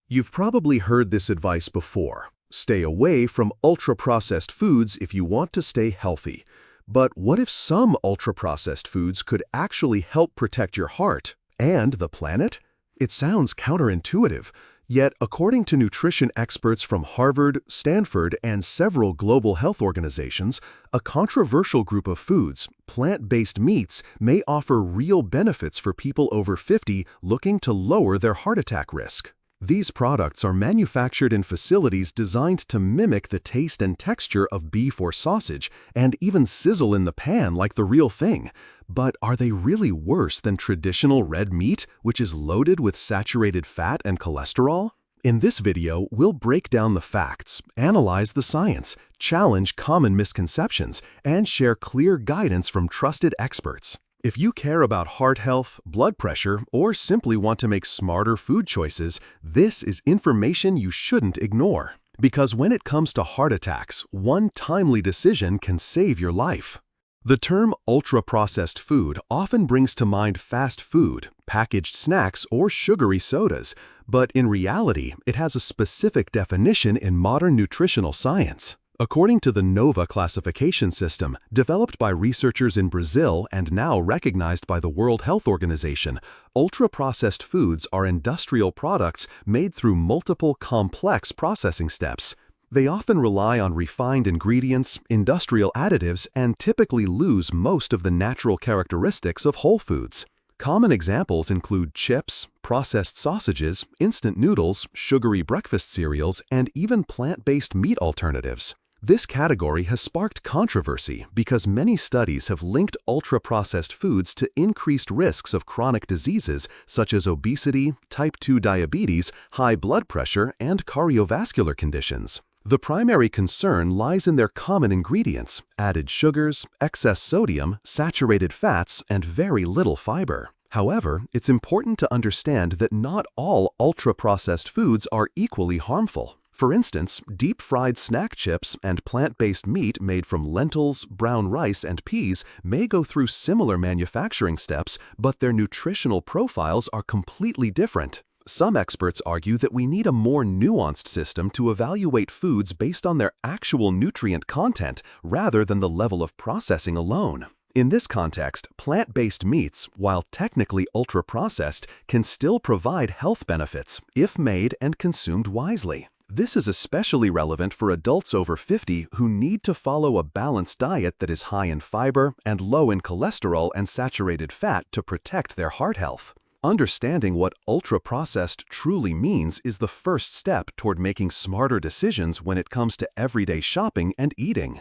You've probably heard this advice before. Stay away from ultra-processed foods if you want to stay healthy. But what if some ultra-processed foods could actually help protect your heart and the planet? It sounds counterintuitive, yet according to nutrition experts from Harvard, Stanford, and several global health organizations, a controversial group of foods, plant-based meats, may offer real benefits for people over 50 looking to lower their heart attack risk. These products are manufactured in facilities designed to mimic the taste and texture of beef or sausage, and even sizzle in the pan like the real thing. But are they really worse than traditional red meat, which is loaded with saturated fat and cholesterol? In this video, we'll break down the facts, analyze the science, challenge common misconceptions, and share clear guidance from trusted experts. If you care about heart health, blood pressure, or simply want to make smarter food choices, this is information you shouldn't ignore. Because when it comes to heart attacks, one timely decision can save your life. The term ultra-processed food often brings to mind fast food, packaged snacks, or sugary sodas, but in reality, it has a specific definition in modern nutritional science. According to the NOVA classification system, developed by researchers in Brazil and now recognized by the World Health Organization, ultra-processed foods are industrial products made through multiple complex processing steps. They often rely on refined ingredients, industrial additives, and typically lose most of the natural characteristics of whole foods. Common examples include chips, processed sausages, instant noodles, sugary breakfast cereals, and even plant-based meat alternatives. This category has sparked controversy because many studies have linked ultra-processed foods to increased risks of chronic diseases such as obesity, type 2 diabetes, high blood pressure, and cardiovascular conditions. The primary concern lies in their common ingredients: added sugars, excess sodium, saturated fats, and very little fiber. However, it's important to understand that not all ultra-processed foods are equally harmful. For instance, deep-fried snack chips and plant-based meat made from lentils, brown rice, and peas may go through similar manufacturing steps, but their nutritional profiles are completely different. Some experts argue that we need a more nuanced system to evaluate foods based on their actual nutrient content rather than the level of processing alone. In this context, plant-based meats, while technically ultra-processed, can still provide health benefits if made and consumed wisely. This is especially relevant for adults over 50 who need to follow a balanced diet that is high in fiber and low in cholesterol and saturated fat to protect their heart health. Understanding what ultra-processed truly means is the first step toward making smarter decisions when it comes to everyday shopping and eating.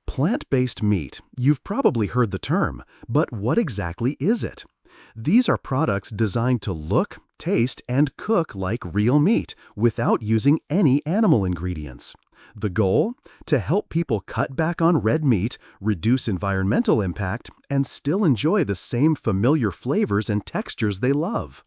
Plant-based meat. You've probably heard the term, but what exactly is it? These are products designed to look, taste, and cook like real meat without using any animal ingredients. The goal? To help people cut back on red meat, reduce environmental impact, and still enjoy the same familiar flavors and textures they love.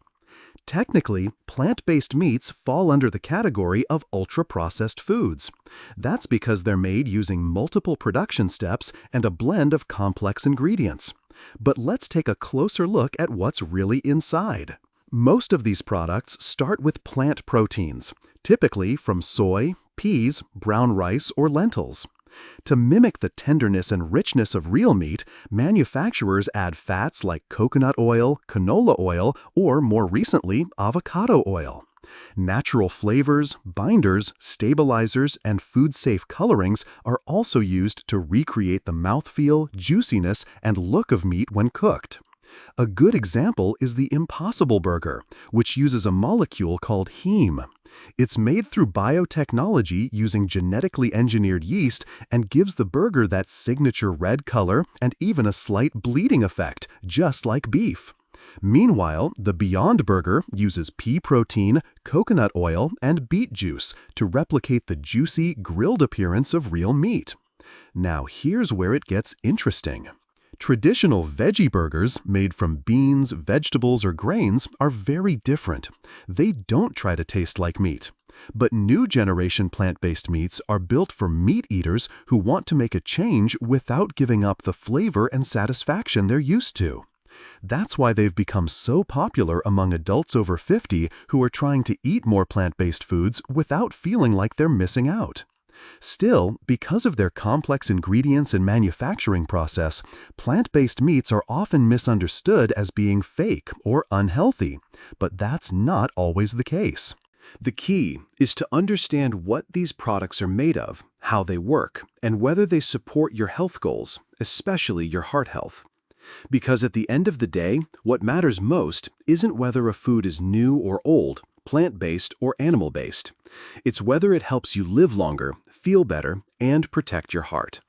Technically, plant-based meats fall under the category of ultra-processed foods. That's because they're made using multiple production steps and a blend of complex ingredients. But let's take a closer look at what's really inside. Most of these products start with plant proteins, typically from soy, peas, brown rice, or lentils. To mimic the tenderness and richness of real meat, manufacturers add fats like coconut oil, canola oil, or more recently, avocado oil. Natural flavors, binders, stabilizers, and food-safe colorings are also used to recreate the mouthfeel, juiciness, and look of meat when cooked. A good example is the Impossible Burger, which uses a molecule called heme. It's made through biotechnology using genetically engineered yeast and gives the burger that signature red color and even a slight bleeding effect, just like beef. Meanwhile, the Beyond Burger uses pea protein, coconut oil, and beet juice to replicate the juicy, grilled appearance of real meat. Now here's where it gets interesting. Traditional veggie burgers made from beans, vegetables, or grains are very different. They don't try to taste like meat. But new generation plant-based meats are built for meat eaters who want to make a change without giving up the flavor and satisfaction they're used to. That's why they've become so popular among adults over 50 who are trying to eat more plant-based foods without feeling like they're missing out. Still, because of their complex ingredients and manufacturing process, plant-based meats are often misunderstood as being fake or unhealthy, but that's not always the case. The key is to understand what these products are made of, how they work, and whether they support your health goals, especially your heart health. Because at the end of the day, what matters most isn't whether a food is new or old, plant-based or animal-based. It's whether it helps you live longer, feel better, and protect your heart.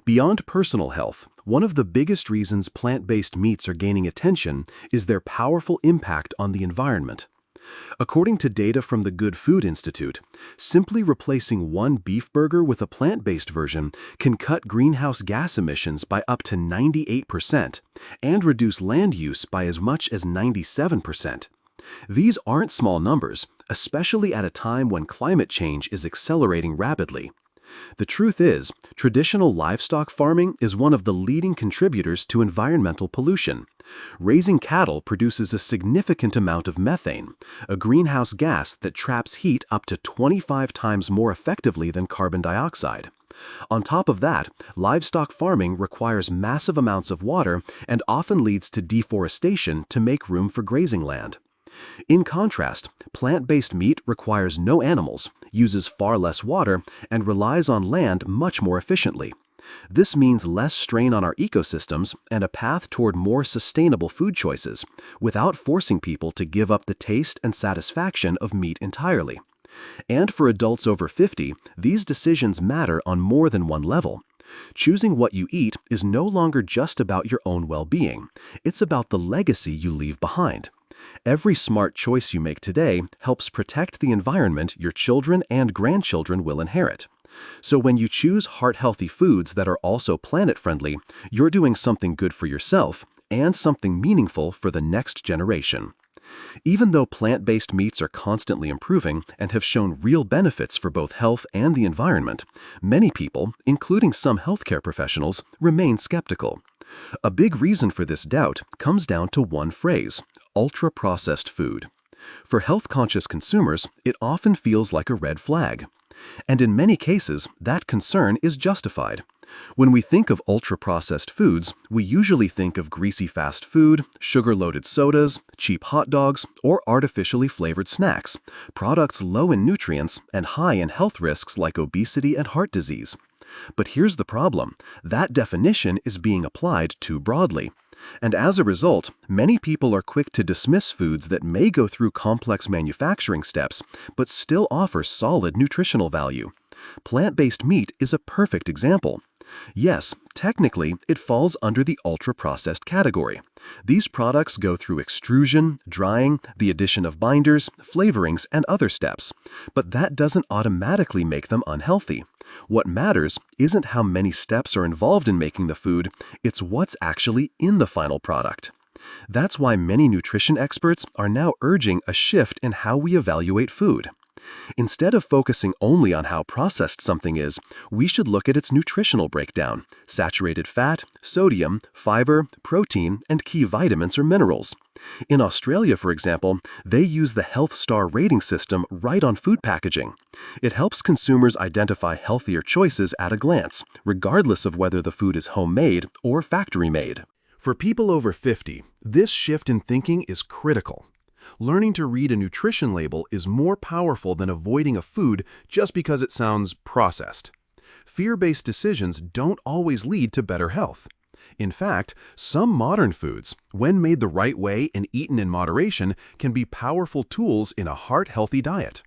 Beyond personal health, one of the biggest reasons plant-based meats are gaining attention is their powerful impact on the environment. According to data from the Good Food Institute, simply replacing one beef burger with a plant-based version can cut greenhouse gas emissions by up to 98% and reduce land use by as much as 97%. These aren't small numbers, especially at a time when climate change is accelerating rapidly. The truth is, traditional livestock farming is one of the leading contributors to environmental pollution. Raising cattle produces a significant amount of methane, a greenhouse gas that traps heat up to 25 times more effectively than carbon dioxide. On top of that, livestock farming requires massive amounts of water and often leads to deforestation to make room for grazing land. In contrast, plant-based meat requires no animals, uses far less water, and relies on land much more efficiently. This means less strain on our ecosystems and a path toward more sustainable food choices, without forcing people to give up the taste and satisfaction of meat entirely. And for adults over 50, these decisions matter on more than one level. Choosing what you eat is no longer just about your own well-being. It's about the legacy you leave behind. Every smart choice you make today helps protect the environment your children and grandchildren will inherit. So when you choose heart-healthy foods that are also planet-friendly, you're doing something good for yourself and something meaningful for the next generation. Even though plant-based meats are constantly improving and have shown real benefits for both health and the environment, many people, including some healthcare professionals, remain skeptical. A big reason for this doubt comes down to one phrase: ultra-processed food. For health-conscious consumers, it often feels like a red flag. And in many cases, that concern is justified. When we think of ultra-processed foods, we usually think of greasy fast food, sugar-loaded sodas, cheap hot dogs, or artificially flavored snacks, products low in nutrients and high in health risks like obesity and heart disease. But here's the problem: that definition is being applied too broadly. And as a result, many people are quick to dismiss foods that may go through complex manufacturing steps, but still offer solid nutritional value. Plant-based meat is a perfect example. Yes, technically, it falls under the ultra-processed category. These products go through extrusion, drying, the addition of binders, flavorings, and other steps. But that doesn't automatically make them unhealthy. What matters isn't how many steps are involved in making the food, it's what's actually in the final product. That's why many nutrition experts are now urging a shift in how we evaluate food. Instead of focusing only on how processed something is, we should look at its nutritional breakdown: saturated fat, sodium, fiber, protein, and key vitamins or minerals. In Australia, for example, they use the Health Star rating system right on food packaging. It helps consumers identify healthier choices at a glance, regardless of whether the food is homemade or factory-made. For people over 50, this shift in thinking is critical. Learning to read a nutrition label is more powerful than avoiding a food just because it sounds processed. Fear-based decisions don't always lead to better health. In fact, some modern foods, when made the right way and eaten in moderation, can be powerful tools in a heart-healthy diet.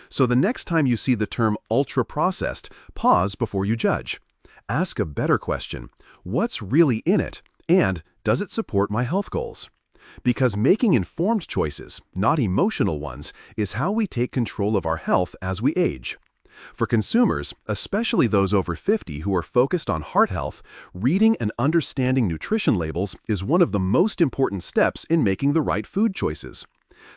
So the next time you see the term ultra-processed, pause before you judge. Ask a better question: what's really in it, and does it support my health goals? Because making informed choices, not emotional ones, is how we take control of our health as we age. For consumers, especially those over 50 who are focused on heart health, reading and understanding nutrition labels is one of the most important steps in making the right food choices.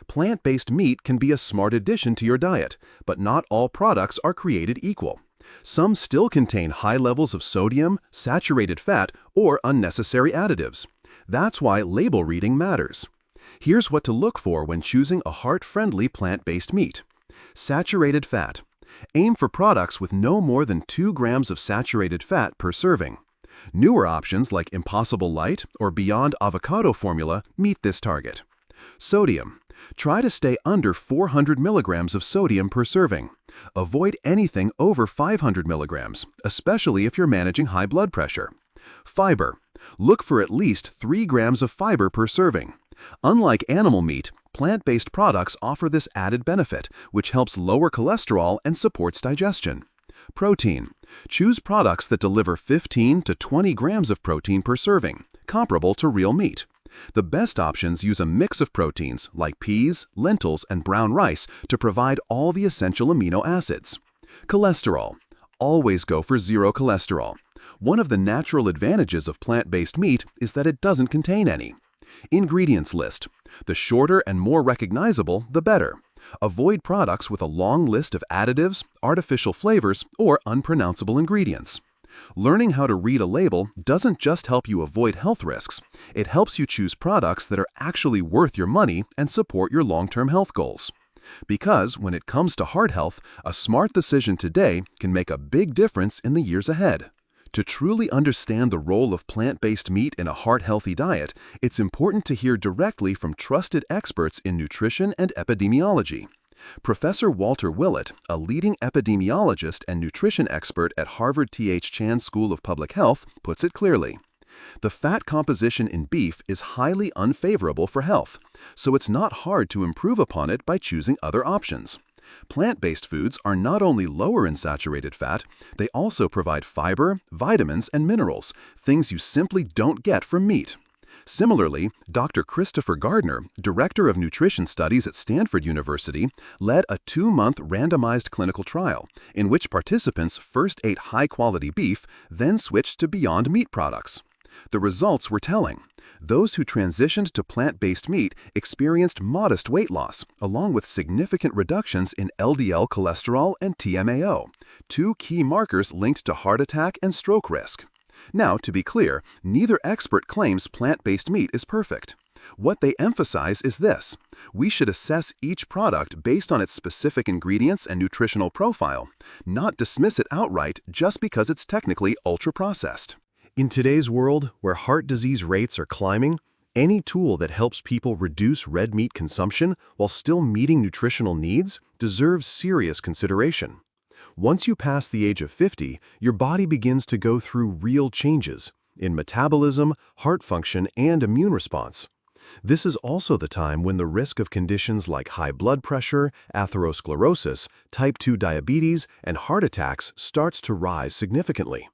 Plant-based meat can be a smart addition to your diet, but not all products are created equal. Some still contain high levels of sodium, saturated fat, or unnecessary additives. That's why label reading matters. Here's what to look for when choosing a heart-friendly plant-based meat. Saturated fat. Aim for products with no more than 2 grams of saturated fat per serving. Newer options like Impossible Light or Beyond Avocado Formula meet this target. Sodium. Try to stay under 400 milligrams of sodium per serving. Avoid anything over 500 milligrams, especially if you're managing high blood pressure. Fiber. Look for at least 3 grams of fiber per serving. Unlike animal meat, plant-based products offer this added benefit, which helps lower cholesterol and supports digestion. Protein. Choose products that deliver 15 to 20 grams of protein per serving, comparable to real meat. The best options use a mix of proteins like peas, lentils, and brown rice to provide all the essential amino acids. Cholesterol. Always go for zero cholesterol. One of the natural advantages of plant-based meat is that it doesn't contain any. Ingredients list. The shorter and more recognizable, the better. Avoid products with a long list of additives, artificial flavors, or unpronounceable ingredients. Learning how to read a label doesn't just help you avoid health risks. It helps you choose products that are actually worth your money and support your long-term health goals. Because when it comes to heart health, a smart decision today can make a big difference in the years ahead. To truly understand the role of plant-based meat in a heart-healthy diet, it's important to hear directly from trusted experts in nutrition and epidemiology. Professor Walter Willett, a leading epidemiologist and nutrition expert at Harvard T.H. Chan School of Public Health, puts it clearly. The fat composition in beef is highly unfavorable for health, so it's not hard to improve upon it by choosing other options. Plant-based foods are not only lower in saturated fat, they also provide fiber, vitamins, and minerals, things you simply don't get from meat. Similarly, Dr. Christopher Gardner, Director of Nutrition Studies at Stanford University, led a 2-month randomized clinical trial in which participants first ate high-quality beef, then switched to Beyond Meat products. The results were telling. Those who transitioned to plant-based meat experienced modest weight loss, along with significant reductions in LDL cholesterol and TMAO, 2 key markers linked to heart attack and stroke risk. Now, to be clear, neither expert claims plant-based meat is perfect. What they emphasize is this: we should assess each product based on its specific ingredients and nutritional profile, not dismiss it outright just because it's technically ultra-processed. In today's world, where heart disease rates are climbing, any tool that helps people reduce red meat consumption while still meeting nutritional needs deserves serious consideration. Once you pass the age of 50, your body begins to go through real changes in metabolism, heart function, and immune response. This is also the time when the risk of conditions like high blood pressure, atherosclerosis, type 2 diabetes, and heart attacks starts to rise significantly.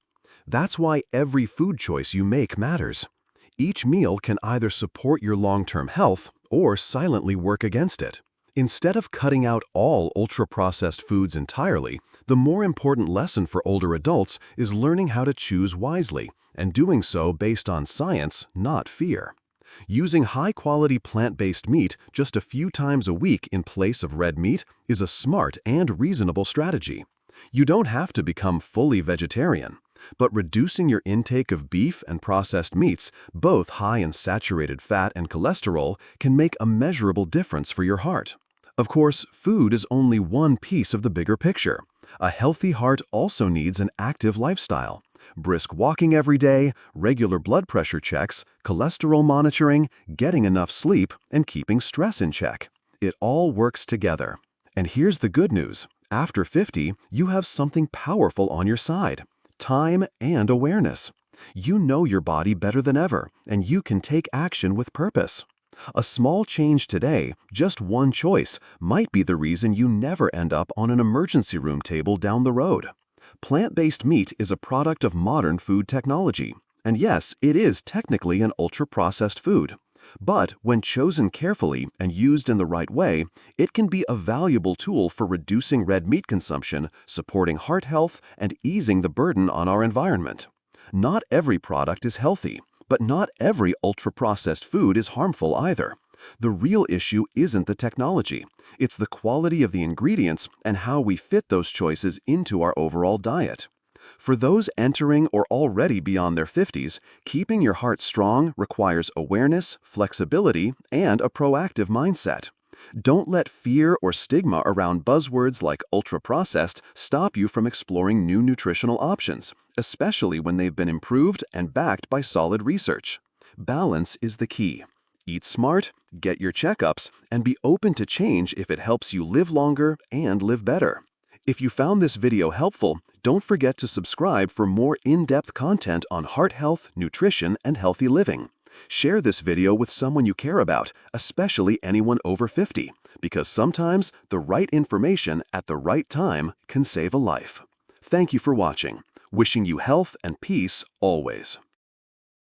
That's why every food choice you make matters. Each meal can either support your long-term health or silently work against it. Instead of cutting out all ultra-processed foods entirely, the more important lesson for older adults is learning how to choose wisely, and doing so based on science, not fear. Using high-quality plant-based meat just a few times a week in place of red meat is a smart and reasonable strategy. You don't have to become fully vegetarian, but reducing your intake of beef and processed meats, both high in saturated fat and cholesterol, can make a measurable difference for your heart. Of course, food is only one piece of the bigger picture. A healthy heart also needs an active lifestyle. Brisk walking every day, regular blood pressure checks, cholesterol monitoring, getting enough sleep, and keeping stress in check. It all works together. And here's the good news. After 50, you have something powerful on your side: time and awareness. You know your body better than ever, and you can take action with purpose. A small change today, just one choice, might be the reason you never end up on an emergency room table down the road. Plant-based meat is a product of modern food technology. And yes, it is technically an ultra-processed food. But when chosen carefully and used in the right way, it can be a valuable tool for reducing red meat consumption, supporting heart health, and easing the burden on our environment. Not every product is healthy, but not every ultra-processed food is harmful either. The real issue isn't the technology. It's the quality of the ingredients and how we fit those choices into our overall diet. For those entering or already beyond their 50s, keeping your heart strong requires awareness, flexibility, and a proactive mindset. Don't let fear or stigma around buzzwords like ultra-processed stop you from exploring new nutritional options, especially when they've been improved and backed by solid research. Balance is the key. Eat smart, get your checkups, and be open to change if it helps you live longer and live better. If you found this video helpful, don't forget to subscribe for more in-depth content on heart health, nutrition, and healthy living. Share this video with someone you care about, especially anyone over 50, because sometimes the right information at the right time can save a life. Thank you for watching. Wishing you health and peace always.